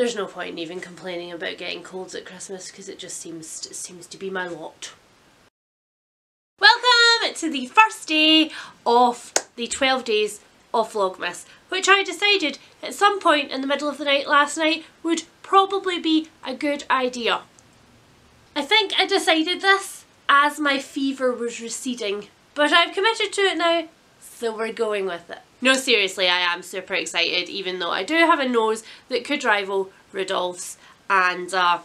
there's no point in even complaining about getting colds at Christmas because it just seems to be my lot. Welcome to the first day of the 12 days of Vlogmas, which I decided at some point in the middle of the night last night would probably be a good idea. I think I decided this as my fever was receding, but I've committed to it now, so we're going with it. No, seriously, I am super excited, even though I do have a nose that could rival Rudolph's, and I'm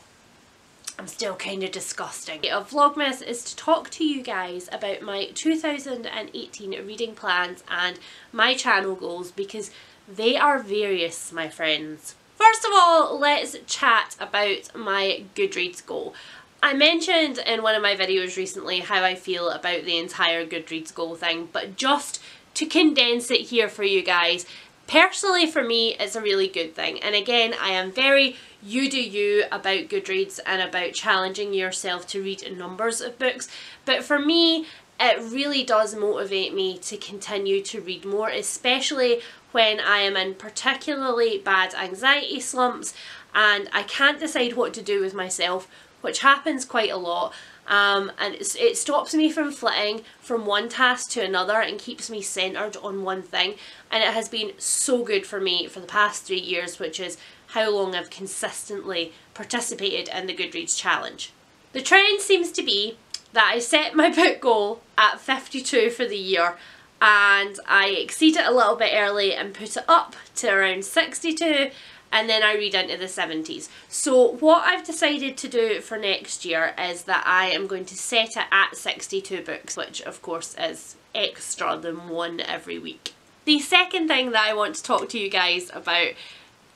still kind of disgusting. Vlogmas is to talk to you guys about my 2018 reading plans and my channel goals, because they are various, my friends. First of all, let's chat about my Goodreads goal. I mentioned in one of my videos recently how I feel about the entire Goodreads goal thing, but just to condense it here for you guys, personally for me it's a really good thing. And again, I am very you do you about Goodreads and about challenging yourself to read numbers of books, but for me it really does motivate me to continue to read more, especially when I am in particularly bad anxiety slumps and I can't decide what to do with myself, which happens quite a lot, and it stops me from flitting from one task to another and keeps me centred on one thing, and it has been so good for me for the past 3 years, which is how long I've consistently participated in the Goodreads challenge. The trend seems to be that I set my book goal at 52 for the year and I exceed it a little bit early and put it up to around 62, and then I read into the 70s. So what I've decided to do for next year is that I am going to set it at 62 books, which of course is extra than one every week. The second thing that I want to talk to you guys about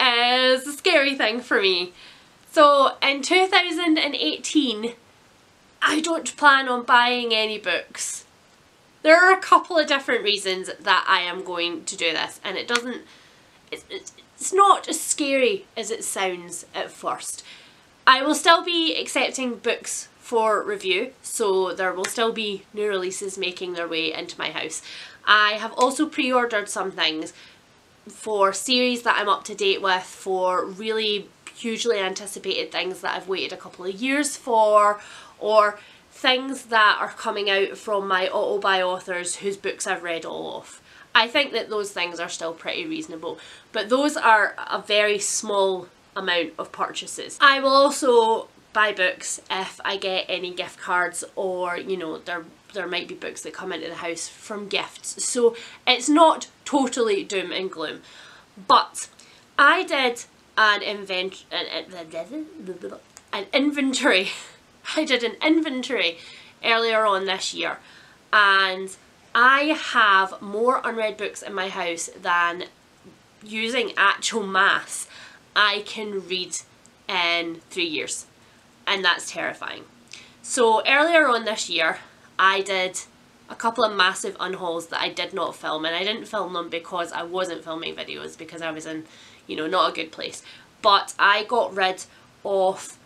is a scary thing for me. So in 2018, I don't plan on buying any books. There are a couple of different reasons that I am going to do this, and it's not as scary as it sounds at first. I will still be accepting books for review, so there will still be new releases making their way into my house. I have also pre-ordered some things for series that I'm up to date with, for really hugely anticipated things that I've waited a couple of years for, or things that are coming out from my auto-buy authors whose books I've read all of. I think that those things are still pretty reasonable, but those are a very small amount of purchases. I will also buy books if I get any gift cards, or you know, there might be books that come into the house from gifts, so it's not totally doom and gloom. But I did an inventory I did an inventory earlier on this year, and I have more unread books in my house than, using actual maths, I can read in 3 years, and that's terrifying. So earlier on this year I did a couple of massive unhauls that I did not film, and I didn't film them because I wasn't filming videos, because I was in, you know, not a good place. But I got rid of,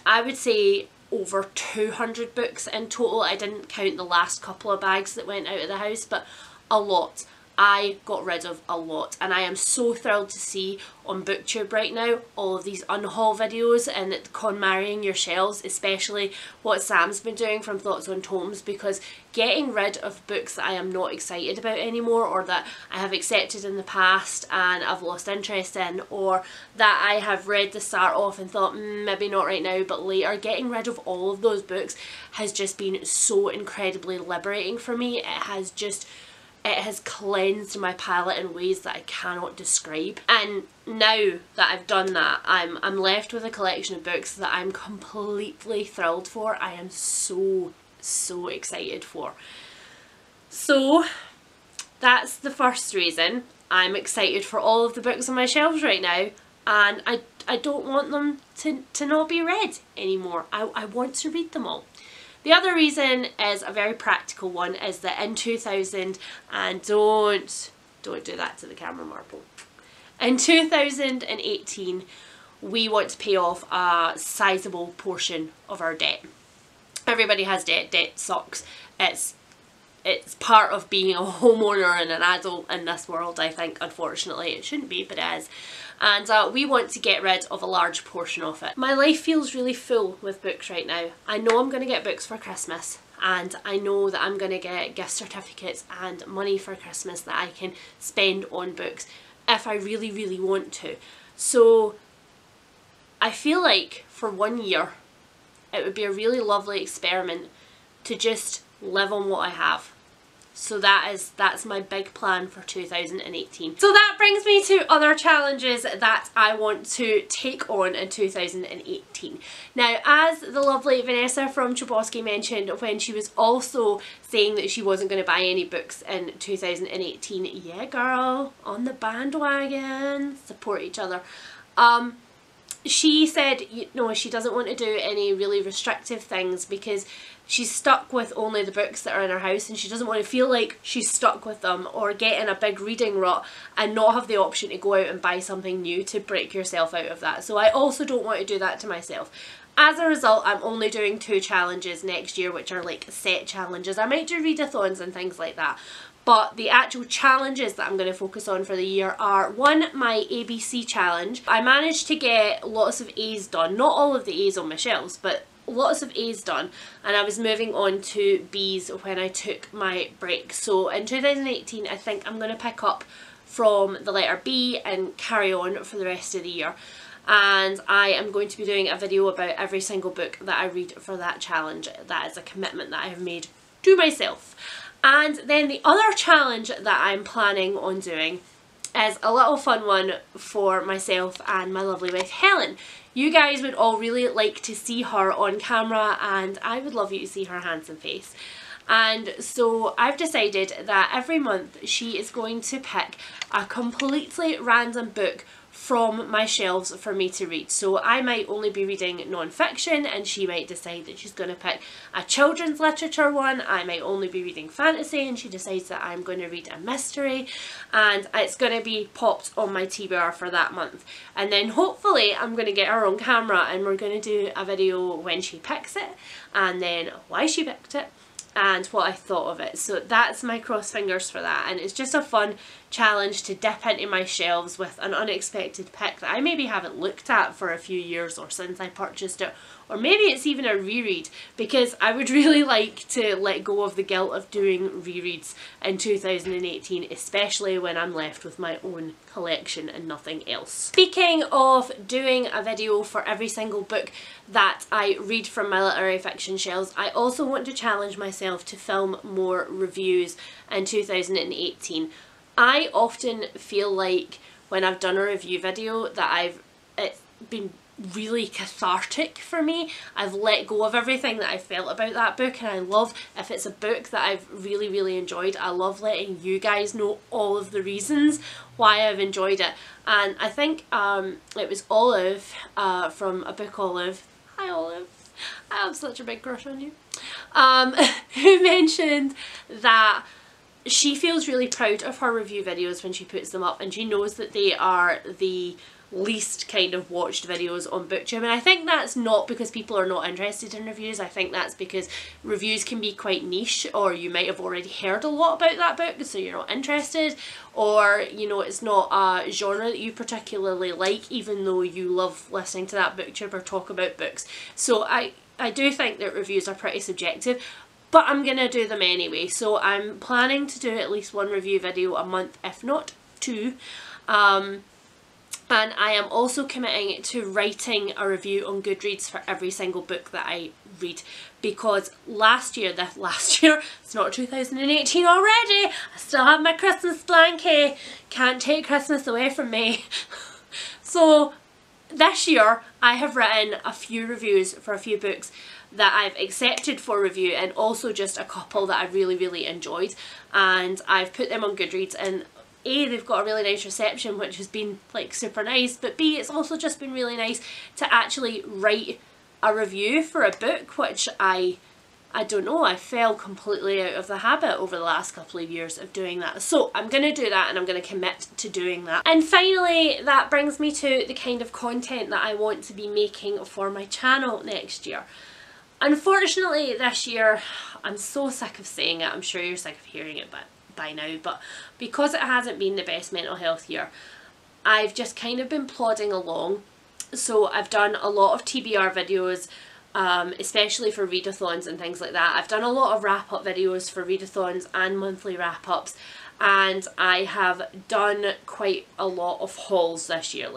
I would say, over 200 books in total. I didn't count the last couple of bags that went out of the house, but a lot. I got rid of a lot, and I am so thrilled to see on Booktube right now all of these unhaul videos and KonMariing your shelves, especially what Sam's been doing from Thoughts on Tomes, because getting rid of books that I am not excited about anymore, or that I have accepted in the past and I've lost interest in, or that I have read the start off and thought maybe not right now but later, getting rid of all of those books has just been so incredibly liberating for me. It has cleansed my palette in ways that I cannot describe. And now that I've done that, I'm left with a collection of books that I'm completely thrilled for. I am so excited for. So that's the first reason. I'm excited for all of the books on my shelves right now, and I don't want them to not be read anymore. I want to read them all. The other reason is a very practical one, is that in 2000, and don't do that to the camera, Marple. In 2018, we want to pay off a sizable portion of our debt. Everybody has debt. Debt sucks. It's it's part of being a homeowner and an adult in this world, I think. Unfortunately, it shouldn't be, but it is. And we want to get rid of a large portion of it. My life feels really full with books right now. I know I'm going to get books for Christmas, and I know that I'm going to get gift certificates and money for Christmas that I can spend on books if I really, really want to. So I feel like for 1 year it would be a really lovely experiment to just live on what I have. So that's my big plan for 2018. So that brings me to other challenges that I want to take on in 2018. Now, as the lovely Vanessa from Chbosky mentioned when she was also saying that she wasn't going to buy any books in 2018, yeah girl, on the bandwagon, support each other. She said, you know, she doesn't want to do any really restrictive things because she's stuck with only the books that are in her house, and she doesn't want to feel like she's stuck with them or get in a big reading rut and not have the option to go out and buy something new to break yourself out of that. So I also don't want to do that to myself. As a result, I'm only doing 2 challenges next year, which are like set challenges. I might do readathons and things like that. But the actual challenges that I'm going to focus on for the year are, one, my ABC challenge. I managed to get lots of A's done. Not all of the A's on my shelves, but lots of A's done. And I was moving on to B's when I took my break. So in 2018, I think I'm going to pick up from the letter B and carry on for the rest of the year. And I am going to be doing a video about every single book that I read for that challenge. That is a commitment that I have made to myself. And then the other challenge that I'm planning on doing is a little fun one for myself and my lovely wife Helen. You guys would all really like to see her on camera, and I would love you to see her handsome face. And so I've decided that every month she is going to pick a completely random book from my shelves for me to read. So I might only be reading non-fiction, and she might decide that she's going to pick a children's literature one. I might only be reading fantasy, and she decides that I'm going to read a mystery, and it's going to be popped on my TBR for that month. And then hopefully I'm going to get her on camera and we're going to do a video when she picks it, and then why she picked it, and what I thought of it. So that's my cross fingers for that, and it's just a fun challenge to dip into my shelves with an unexpected pick that I maybe haven't looked at for a few years or since I purchased it, or maybe it's even a reread, because I would really like to let go of the guilt of doing rereads in 2018, especially when I'm left with my own collection and nothing else. Speaking of doing a video for every single book that I read from my literary fiction shelves, I also want to challenge myself to film more reviews in 2018. I often feel like when I've done a review video that it's been really cathartic for me. I've let go of everything that I felt about that book, and I love, if it's a book that I've really, really enjoyed, I love letting you guys know all of the reasons why I've enjoyed it. And I think it was Olive from A Book Olive. Hi Olive, I have such a big crush on you. Who mentioned that she feels really proud of her review videos when she puts them up, and she knows that they are the least kind of watched videos on Booktube. And I think that's not because people are not interested in reviews. I think that's because reviews can be quite niche, or you might have already heard a lot about that book so you're not interested, or you know, it's not a genre that you particularly like even though you love listening to that booktuber talk about books. So I do think that reviews are pretty subjective, but I'm gonna do them anyway. So I'm planning to do at least 1 review video a month, if not 2. And I am also committing to writing a review on Goodreads for every single book that I read, because last year, it's not 2018 already, I still have my Christmas blankie, can't take Christmas away from me. So this year I have written a few reviews for a few books that I've accepted for review, and also just a couple that I've really, really enjoyed, and I've put them on Goodreads, and A, they've got a really nice reception, which has been like super nice, but B, it's also just been really nice to actually write a review for a book, which I don't know, I fell completely out of the habit over the last couple of years of doing that. So I'm going to do that, and I'm going to commit to doing that. And finally, that brings me to the kind of content that I want to be making for my channel next year. Unfortunately this year, I'm so sick of saying it, I'm sure you're sick of hearing it by now, but because it hasn't been the best mental health year, I've just kind of been plodding along. So I've done a lot of TBR videos, especially for readathons and things like that. I've done a lot of wrap-up videos for readathons and monthly wrap-ups, and I have done quite a lot of hauls this year,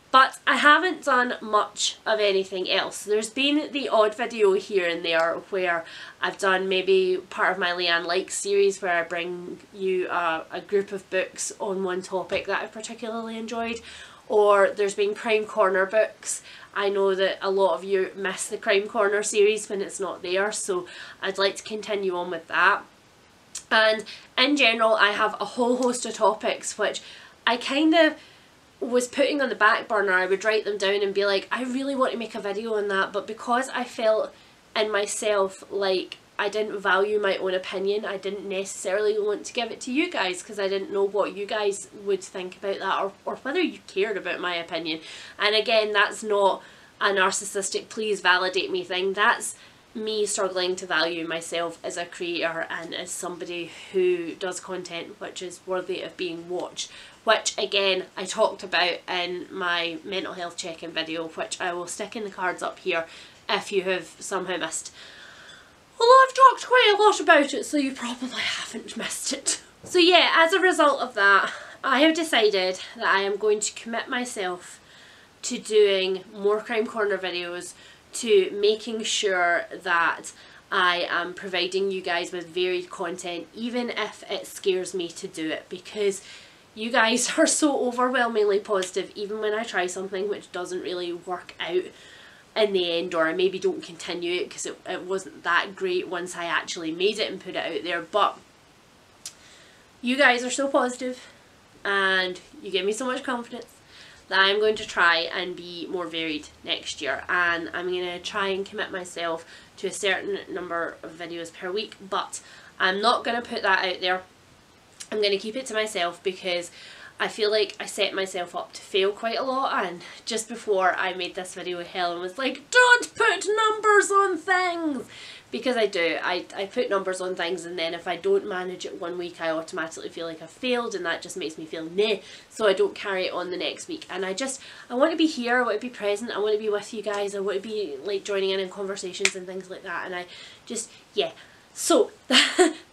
But I haven't done much of anything else. There's been the odd video here and there where I've done maybe part of my Leanne Likes series where I bring you a group of books on one topic that I've particularly enjoyed. Or there's been Crime Corner books. I know that a lot of you miss the Crime Corner series when it's not there, so I'd like to continue on with that. And in general, I have a whole host of topics which I kind of was putting on the back burner. I would write them down and be like, I really want to make a video on that, but because I felt in myself like I didn't value my own opinion, I didn't necessarily want to give it to you guys because I didn't know what you guys would think about that, or whether you cared about my opinion. And again, that's not a narcissistic please validate me thing, that's me struggling to value myself as a creator and as somebody who does content which is worthy of being watched, which again I talked about in my mental health check-in video, which I will stick in the cards up here if you have somehow missed. Although I've talked quite a lot about it, so you probably haven't missed it. So yeah, as a result of that, I have decided that I am going to commit myself to doing more Crime Corner videos, to making sure that I am providing you guys with varied content, even if it scares me to do it, because you guys are so overwhelmingly positive even when I try something which doesn't really work out in the end, or I maybe don't continue it because it wasn't that great once I actually made it and put it out there. But you guys are so positive and you give me so much confidence that I'm going to try and be more varied next year, and I'm going to try and commit myself to a certain number of videos per week, but I'm not going to put that out there. I'm going to keep it to myself because I feel like I set myself up to fail quite a lot. And just before I made this video, Helen was like, don't put numbers on things, because I do. I put numbers on things, and then if I don't manage it one week I automatically feel like I've failed, and that just makes me feel meh, so I don't carry it on the next week. And I want to be here, I want to be present, I want to be with you guys, I want to be like joining in conversations and things like that, and I just, yeah. So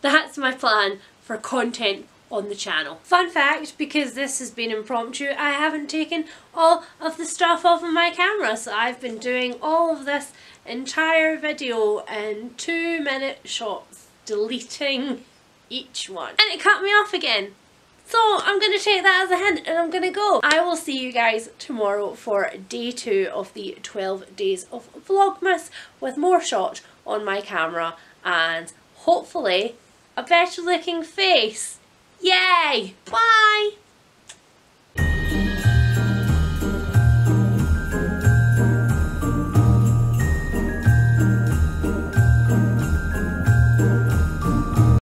that's my plan for content on the channel. Fun fact, because this has been impromptu, I haven't taken all of the stuff off of my camera, so I've been doing all of this entire video in 2-minute shots, deleting each one, and it cut me off again. So I'm going to take that as a hint and I'm going to go. I will see you guys tomorrow for day 2 of the 12 days of Vlogmas, with more shots on my camera and hopefully a better looking face. Yay! Bye!